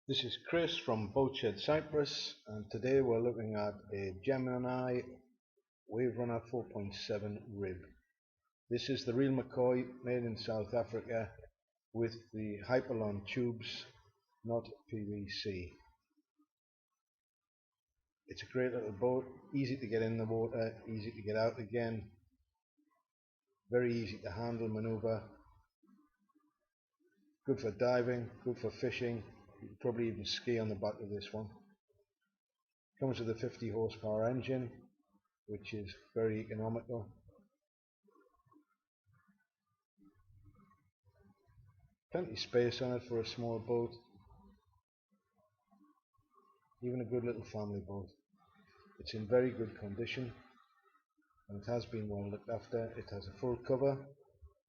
This is Chris from Boatshed Cyprus, and today we're looking at a Gemini Waverider 4.7 rib. This is the real McCoy made in South Africa with the Hyperlon tubes, not PVC. It's a great little boat, easy to get in the water, easy to get out again, very easy to handle, manoeuvre, good for diving, good for fishing. You could probably even ski on the back of this one. Comes with a 50 horsepower engine, which is very economical. Plenty of space on it for a small boat, even a good little family boat. It's in very good condition and it has been well looked after. It has a full cover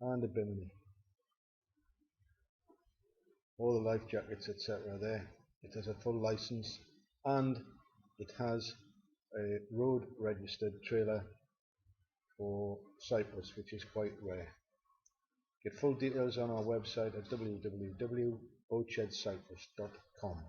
and a bimini. All the life jackets etc. there. It has a full license and it has a road registered trailer for Cyprus, which is quite rare. Get full details on our website at www.boatshedcyprus.com.